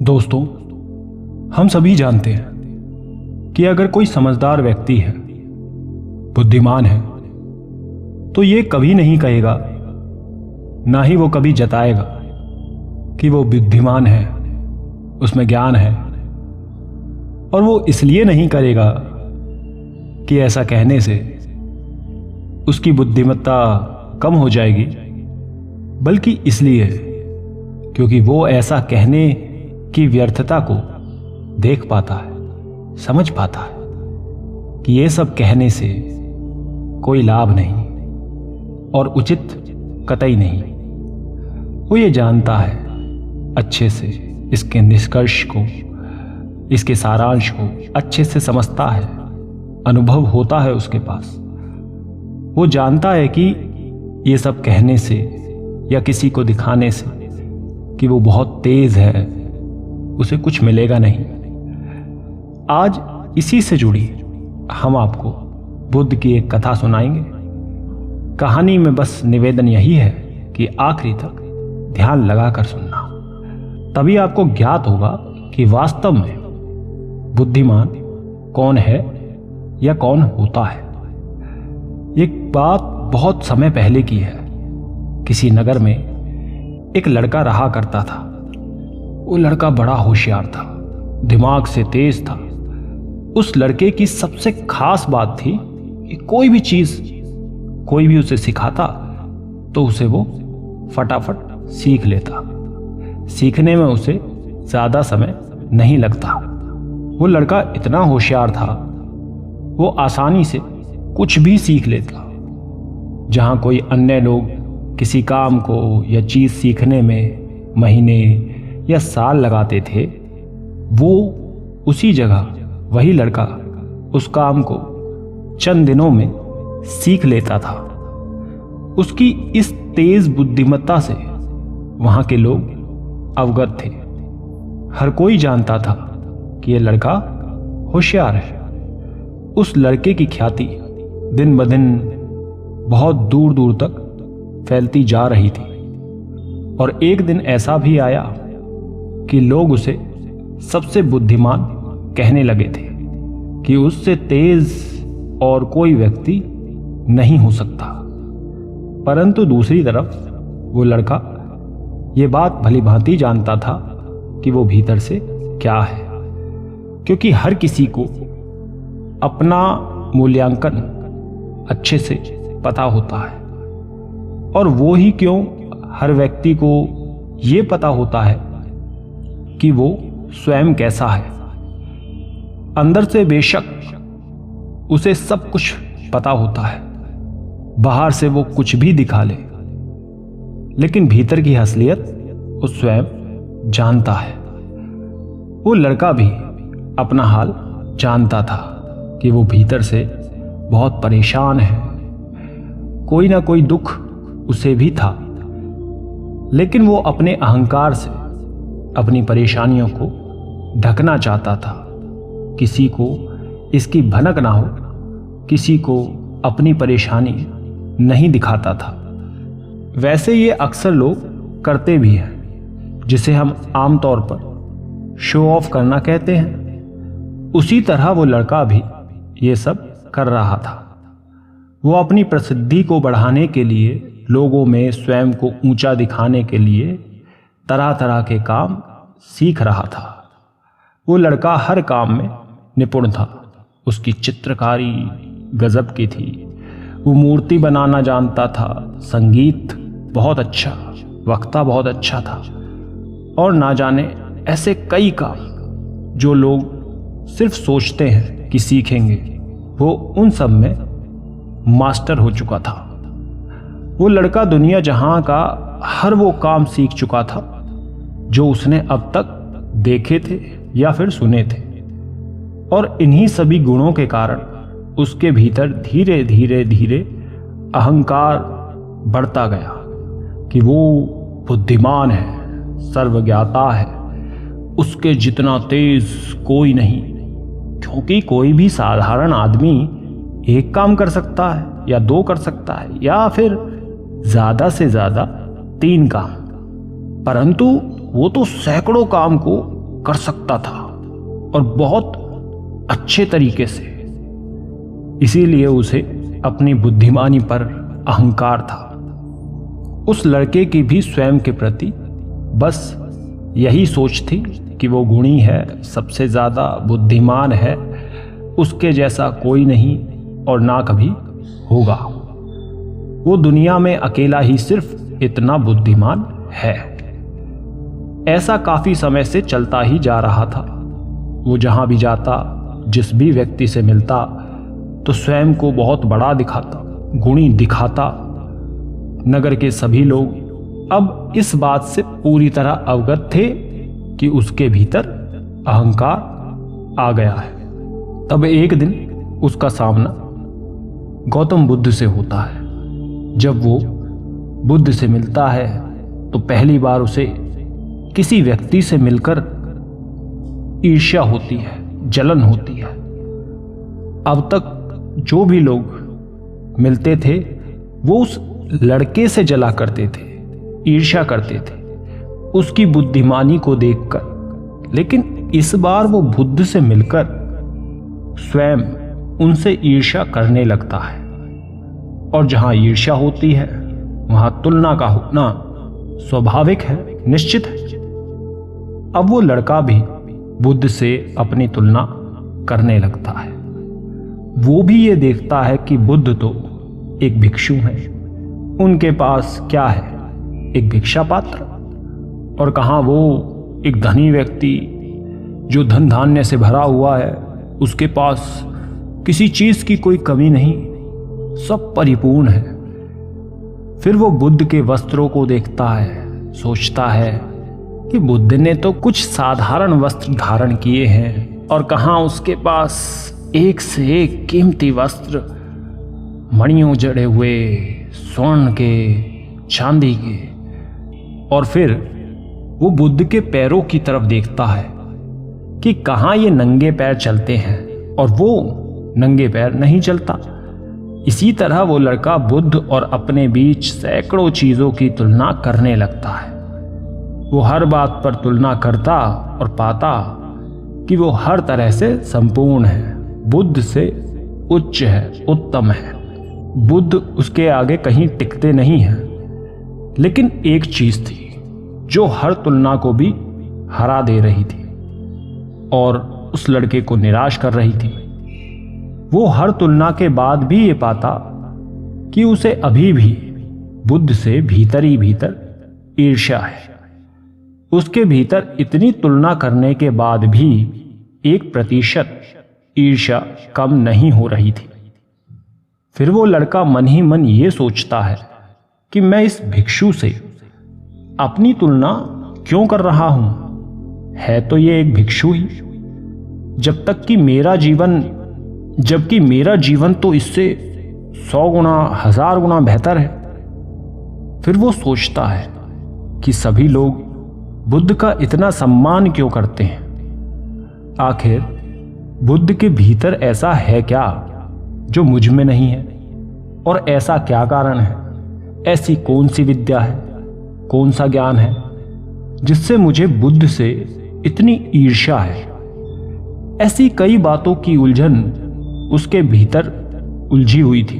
दोस्तों, हम सभी जानते हैं कि अगर कोई समझदार व्यक्ति है, बुद्धिमान है, तो ये कभी नहीं कहेगा, ना ही वो कभी जताएगा कि वो बुद्धिमान है, उसमें ज्ञान है। और वो इसलिए नहीं करेगा कि ऐसा कहने से उसकी बुद्धिमत्ता कम हो जाएगी, बल्कि इसलिए क्योंकि वो ऐसा कहने की व्यर्थता को देख पाता है, समझ पाता है कि ये सब कहने से कोई लाभ नहीं और उचित कतई नहीं। वो ये जानता है अच्छे से, इसके निष्कर्ष को, इसके सारांश को अच्छे से समझता है, अनुभव होता है उसके पास। वो जानता है कि ये सब कहने से या किसी को दिखाने से कि वो बहुत तेज है, उसे कुछ मिलेगा नहीं। आज इसी से जुड़ी हम आपको बुद्ध की एक कथा सुनाएंगे। कहानी में बस निवेदन यही है कि आखिरी तक ध्यान लगाकर सुनना, तभी आपको ज्ञात होगा कि वास्तव में बुद्धिमान कौन है या कौन होता है। एक बात बहुत समय पहले की है। किसी नगर में एक लड़का रहा करता था। वो लड़का बड़ा होशियार था, दिमाग से तेज था। उस लड़के की सबसे खास बात थी कि कोई भी चीज कोई भी उसे सिखाता तो उसे वो फटाफट सीख लेता। सीखने में उसे ज्यादा समय नहीं लगता। वो लड़का इतना होशियार था, वो आसानी से कुछ भी सीख लेता। जहां कोई अन्य लोग किसी काम को या चीज सीखने में महीने या साल लगाते थे, वो उसी जगह वही लड़का उस काम को चंद दिनों में सीख लेता था। उसकी इस तेज बुद्धिमत्ता से वहां के लोग अवगत थे। हर कोई जानता था कि यह लड़का होशियार है। उस लड़के की ख्याति दिन ब दिन बहुत दूर दूर तक फैलती जा रही थी। और एक दिन ऐसा भी आया कि लोग उसे सबसे बुद्धिमान कहने लगे थे कि उससे तेज और कोई व्यक्ति नहीं हो सकता। परंतु दूसरी तरफ वो लड़का ये बात भली भांति जानता था कि वो भीतर से क्या है, क्योंकि हर किसी को अपना मूल्यांकन अच्छे से पता होता है। और वो ही क्यों, हर व्यक्ति को ये पता होता है कि वो स्वयं कैसा है। अंदर से बेशक उसे सब कुछ पता होता है, बाहर से वो कुछ भी दिखा ले, लेकिन भीतर की असलियत वो स्वयं जानता है। वो लड़का भी अपना हाल जानता था कि वो भीतर से बहुत परेशान है। कोई ना कोई दुख उसे भी था, लेकिन वो अपने अहंकार से अपनी परेशानियों को ढकना चाहता था। किसी को इसकी भनक ना हो, किसी को अपनी परेशानी नहीं दिखाता था। वैसे ये अक्सर लोग करते भी हैं, जिसे हम आमतौर पर शो ऑफ करना कहते हैं। उसी तरह वो लड़का भी ये सब कर रहा था। वो अपनी प्रसिद्धि को बढ़ाने के लिए, लोगों में स्वयं को ऊंचा दिखाने के लिए तरह तरह के काम सीख रहा था। वो लड़का हर काम में निपुण था। उसकी चित्रकारी गजब की थी। वो मूर्ति बनाना जानता था, संगीत बहुत अच्छा, वक्ता बहुत अच्छा था, और ना जाने ऐसे कई काम जो लोग सिर्फ सोचते हैं कि सीखेंगे, वो उन सब में मास्टर हो चुका था। वो लड़का दुनिया जहां का हर वो काम सीख चुका था जो उसने अब तक देखे थे या फिर सुने थे। और इन्हीं सभी गुणों के कारण उसके भीतर धीरे धीरे धीरे अहंकार बढ़ता गया कि वो बुद्धिमान है, सर्वज्ञाता है, उसके जितना तेज कोई नहीं। क्योंकि कोई भी साधारण आदमी एक काम कर सकता है या दो कर सकता है या फिर ज्यादा से ज्यादा 3 काम, परंतु वो तो सैकड़ों काम को कर सकता था और बहुत अच्छे तरीके से। इसीलिए उसे अपनी बुद्धिमानी पर अहंकार था। उस लड़के की भी स्वयं के प्रति बस यही सोच थी कि वो गुणी है, सबसे ज़्यादा बुद्धिमान है, उसके जैसा कोई नहीं और ना कभी होगा। वो दुनिया में अकेला ही सिर्फ इतना बुद्धिमान है। ऐसा काफ़ी समय से चलता ही जा रहा था। वो जहाँ भी जाता, जिस भी व्यक्ति से मिलता, तो स्वयं को बहुत बड़ा दिखाता, गुणी दिखाता। नगर के सभी लोग अब इस बात से पूरी तरह अवगत थे कि उसके भीतर अहंकार आ गया है। तब एक दिन उसका सामना गौतम बुद्ध से होता है। जब वो बुद्ध से मिलता है तो पहली बार उसे किसी व्यक्ति से मिलकर ईर्ष्या होती है, जलन होती है। अब तक जो भी लोग मिलते थे वो उस लड़के से जला करते थे, ईर्ष्या करते थे उसकी बुद्धिमानी को देखकर। लेकिन इस बार वो बुद्ध से मिलकर स्वयं उनसे ईर्ष्या करने लगता है। और जहां ईर्ष्या होती है वहां तुलना का होना स्वाभाविक है, निश्चित है। अब वो लड़का भी बुद्ध से अपनी तुलना करने लगता है। वो भी ये देखता है कि बुद्ध तो एक भिक्षु है, उनके पास क्या है, एक भिक्षा पात्र, और कहाँ वो एक धनी व्यक्ति जो धन धान्य से भरा हुआ है, उसके पास किसी चीज की कोई कमी नहीं, सब परिपूर्ण है। फिर वो बुद्ध के वस्त्रों को देखता है, सोचता है कि बुद्ध ने तो कुछ साधारण वस्त्र धारण किए हैं और कहाँ उसके पास एक से एक कीमती वस्त्र, मणियों जड़े हुए, स्वर्ण के, चांदी के। और फिर वो बुद्ध के पैरों की तरफ देखता है कि कहाँ ये नंगे पैर चलते हैं और वो नंगे पैर नहीं चलता। इसी तरह वो लड़का बुद्ध और अपने बीच सैकड़ों चीजों की तुलना करने लगता है। वो हर बात पर तुलना करता और पाता कि वो हर तरह से संपूर्ण है, बुद्ध से उच्च है, उत्तम है। बुद्ध उसके आगे कहीं टिकते नहीं हैं। लेकिन एक चीज थी जो हर तुलना को भी हरा दे रही थी और उस लड़के को निराश कर रही थी। वो हर तुलना के बाद भी ये पाता कि उसे अभी भी बुद्ध से भीतर ही भीतर ईर्ष्या है। उसके भीतर इतनी तुलना करने के बाद भी 1% ईर्ष्या कम नहीं हो रही थी। फिर वो लड़का मन ही मन ये सोचता है कि मैं इस भिक्षु से अपनी तुलना क्यों कर रहा हूं? है तो ये एक भिक्षु ही, जबकि मेरा जीवन तो इससे 100 गुना, 1000 गुना बेहतर है। फिर वो सोचता है कि सभी लोग बुद्ध का इतना सम्मान क्यों करते हैं? आखिर बुद्ध के भीतर ऐसा है क्या जो मुझ में नहीं है? और ऐसा क्या कारण है, ऐसी कौन सी विद्या है, कौन सा ज्ञान है जिससे मुझे बुद्ध से इतनी ईर्ष्या है? ऐसी कई बातों की उलझन उसके भीतर उलझी हुई थी।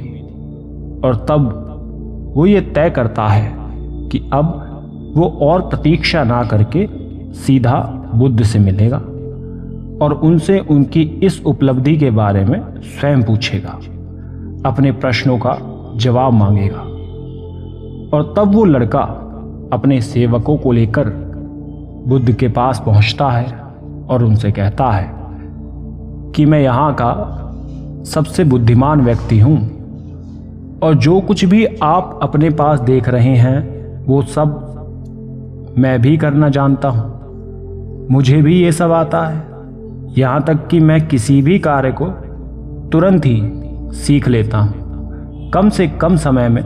और तब वो ये तय करता है कि अब वो और प्रतीक्षा ना करके सीधा बुद्ध से मिलेगा और उनसे उनकी इस उपलब्धि के बारे में स्वयं पूछेगा, अपने प्रश्नों का जवाब मांगेगा। और तब वो लड़का अपने सेवकों को लेकर बुद्ध के पास पहुंचता है और उनसे कहता है कि मैं यहाँ का सबसे बुद्धिमान व्यक्ति हूँ और जो कुछ भी आप अपने पास देख रहे हैं वो सब मैं भी करना जानता हूँ। मुझे भी ये सब आता है, यहाँ तक कि मैं किसी भी कार्य को तुरंत ही सीख लेता हूँ। कम से कम समय में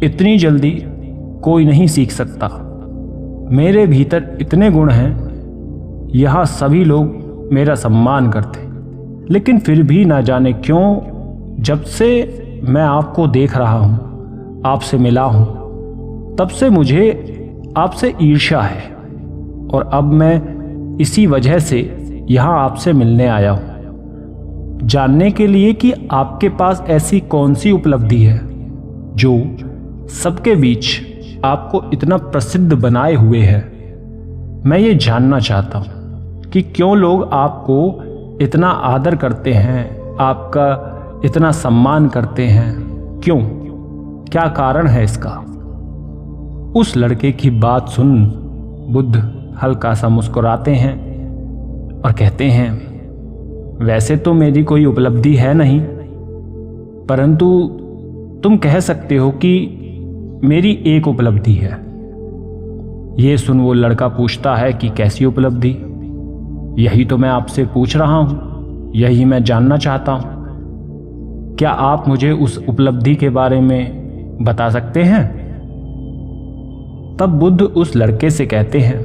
इतनी जल्दी कोई नहीं सीख सकता। मेरे भीतर इतने गुण हैं, यहाँ सभी लोग मेरा सम्मान करते। लेकिन फिर भी ना जाने क्यों जब से मैं आपको देख रहा हूँ, आपसे मिला हूँ, तब से मुझे आपसे ईर्ष्या है और अब मैं इसी वजह से यहाँ आपसे मिलने आया हूँ, जानने के लिए कि आपके पास ऐसी कौन सी उपलब्धि है जो सबके बीच आपको इतना प्रसिद्ध बनाए हुए है। मैं ये जानना चाहता हूँ कि क्यों लोग आपको इतना आदर करते हैं, आपका इतना सम्मान करते हैं, क्यों, क्या कारण है इसका। उस लड़के की बात सुन बुद्ध हल्का सा मुस्कुराते हैं और कहते हैं, वैसे तो मेरी कोई उपलब्धि है नहीं, परंतु तुम कह सकते हो कि मेरी एक उपलब्धि है। ये सुन वो लड़का पूछता है कि कैसी उपलब्धि। यही तो मैं आपसे पूछ रहा हूं, यही मैं जानना चाहता हूं। क्या आप मुझे उस उपलब्धि के बारे में बता सकते हैं। तब बुद्ध उस लड़के से कहते हैं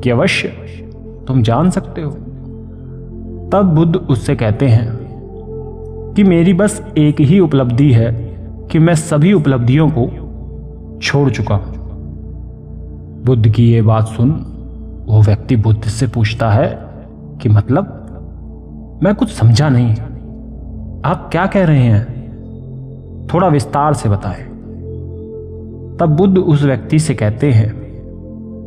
कि अवश्य तुम जान सकते हो। तब बुद्ध उससे कहते हैं कि मेरी बस एक ही उपलब्धि है कि मैं सभी उपलब्धियों को छोड़ चुका हूं। बुद्ध की ये बात सुन वो व्यक्ति बुद्ध से पूछता है कि मतलब, मैं कुछ समझा नहीं, आप क्या कह रहे हैं, थोड़ा विस्तार से बताएं। तब बुद्ध उस व्यक्ति से कहते हैं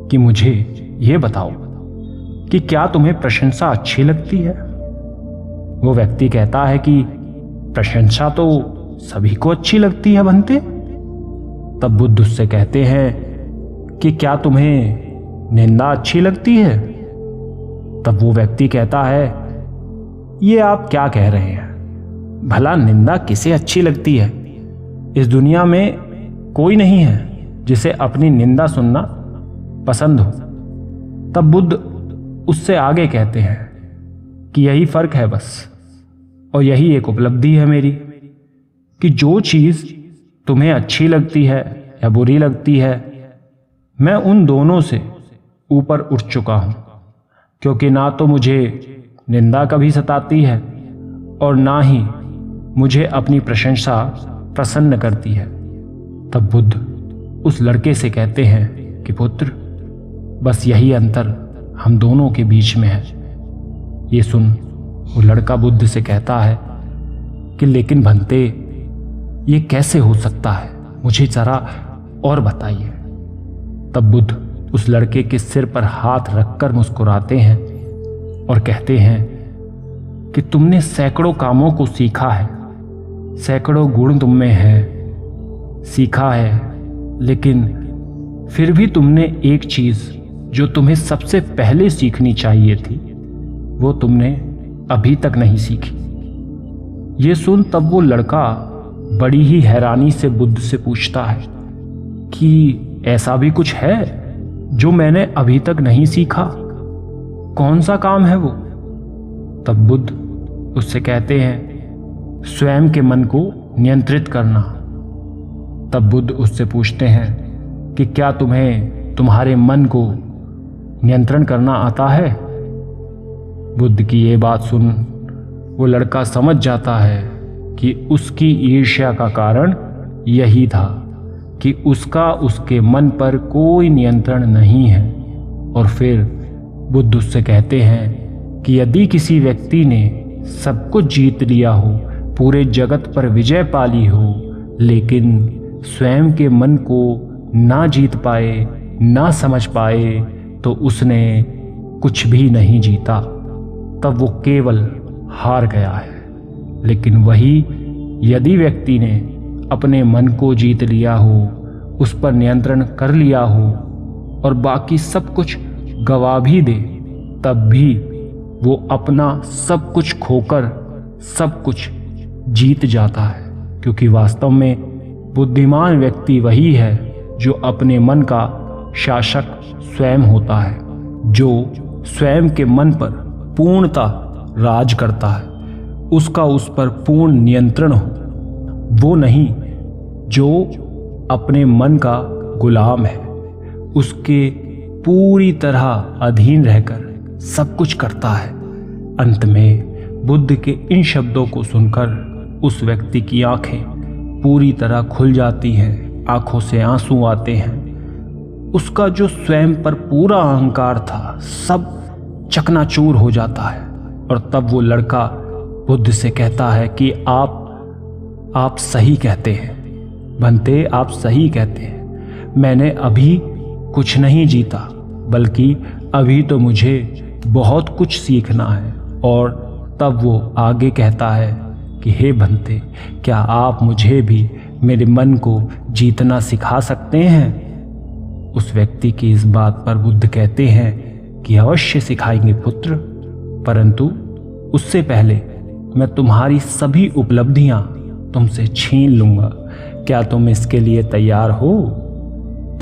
कि मुझे यह बताओ कि क्या तुम्हें प्रशंसा अच्छी लगती है। वो व्यक्ति कहता है कि प्रशंसा तो सभी को अच्छी लगती है बनते। तब बुद्ध उससे कहते हैं कि क्या तुम्हें निंदा अच्छी लगती है। तब वो व्यक्ति कहता है, ये आप क्या कह रहे हैं, भला निंदा किसे अच्छी लगती है। इस दुनिया में कोई नहीं है जिसे अपनी निंदा सुनना पसंद हो। तब बुद्ध उससे आगे कहते हैं कि यही फर्क है बस, और यही एक उपलब्धि है मेरी कि जो चीज तुम्हें अच्छी लगती है या बुरी लगती है, मैं उन दोनों से ऊपर उठ चुका हूं, क्योंकि ना तो मुझे निंदा कभी सताती है और ना ही मुझे अपनी प्रशंसा प्रसन्न करती है। तब बुद्ध उस लड़के से कहते हैं कि पुत्र, बस यही अंतर हम दोनों के बीच में है। ये सुन वो लड़का बुद्ध से कहता है कि लेकिन भंते, ये कैसे हो सकता है, मुझे जरा और बताइए। तब बुद्ध उस लड़के के सिर पर हाथ रखकर मुस्कुराते हैं और कहते हैं कि तुमने सैकड़ों कामों को सीखा है, सैकड़ों गुण तुम में है, सीखा है, लेकिन फिर भी तुमने एक चीज जो तुम्हें सबसे पहले सीखनी चाहिए थी, वो तुमने अभी तक नहीं सीखी। ये सुन तब वो लड़का बड़ी ही हैरानी से बुद्ध से पूछता है कि ऐसा भी कुछ है जो मैंने अभी तक नहीं सीखा, कौन सा काम है वो। तब बुद्ध उससे कहते हैं, स्वयं के मन को नियंत्रित करना। तब बुद्ध उससे पूछते हैं कि क्या तुम्हें तुम्हारे मन को नियंत्रण करना आता है। बुद्ध की ये बात सुन वो लड़का समझ जाता है कि उसकी ईर्ष्या का कारण यही था कि उसका उसके मन पर कोई नियंत्रण नहीं है। और फिर बुद्ध उससे कहते हैं कि यदि किसी व्यक्ति ने सब कुछ जीत लिया हो, पूरे जगत पर विजय पा ली हो, लेकिन स्वयं के मन को ना जीत पाए, ना समझ पाए, तो उसने कुछ भी नहीं जीता, तब वो केवल हार गया है। लेकिन वही यदि व्यक्ति ने अपने मन को जीत लिया हो, उस पर नियंत्रण कर लिया हो और बाकी सब कुछ गवा भी दे, तब भी वो अपना सब कुछ खोकर सब कुछ जीत जाता है। क्योंकि वास्तव में बुद्धिमान व्यक्ति वही है जो अपने मन का शासक स्वयं होता है, जो स्वयं के मन पर पूर्णता राज करता है, उसका उस पर पूर्ण नियंत्रण हो। वो नहीं जो अपने मन का गुलाम है, उसके पूरी तरह अधीन रहकर सब कुछ करता है। अंत में बुद्ध के इन शब्दों को सुनकर उस व्यक्ति की आंखें पूरी तरह खुल जाती हैं, आंखों से आंसू आते हैं। उसका जो स्वयं पर पूरा अहंकार था, सब चकनाचूर हो जाता है। और तब वो लड़का बुद्ध से कहता है कि आप सही कहते हैं बंते, आप सही कहते हैं। मैंने अभी कुछ नहीं जीता, बल्कि अभी तो मुझे बहुत कुछ सीखना है। और तब वो आगे कहता है कि हे बंते, क्या आप मुझे भी मेरे मन को जीतना सिखा सकते हैं? उस व्यक्ति की इस बात पर बुद्ध कहते हैं कि अवश्य सिखाएंगे पुत्र, परंतु उससे पहले मैं तुम्हारी सभी उपलब्धियां तुमसे छीन लूंगा। क्या तुम इसके लिए तैयार हो?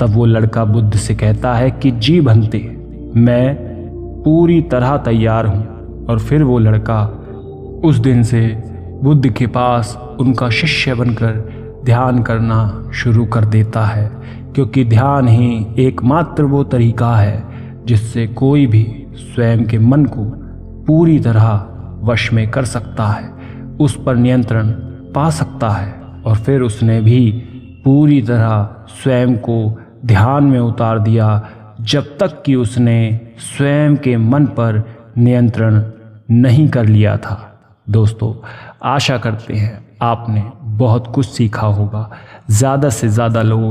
तब वो लड़का बुद्ध से कहता है कि जी बंते, मैं पूरी तरह तैयार हूं। और फिर वो लड़का उस दिन से बुद्ध के पास उनका शिष्य बनकर ध्यान करना शुरू कर देता है, क्योंकि ध्यान ही एकमात्र वो तरीका है जिससे कोई भी स्वयं के मन को पूरी तरह वश में कर सकता है, उस पर नियंत्रण पा सकता है। और फिर उसने भी पूरी तरह स्वयं को ध्यान में उतार दिया, जब तक कि उसने स्वयं के मन पर नियंत्रण नहीं कर लिया था। दोस्तों, आशा करते हैं आपने बहुत कुछ सीखा होगा। ज़्यादा से ज़्यादा लोगों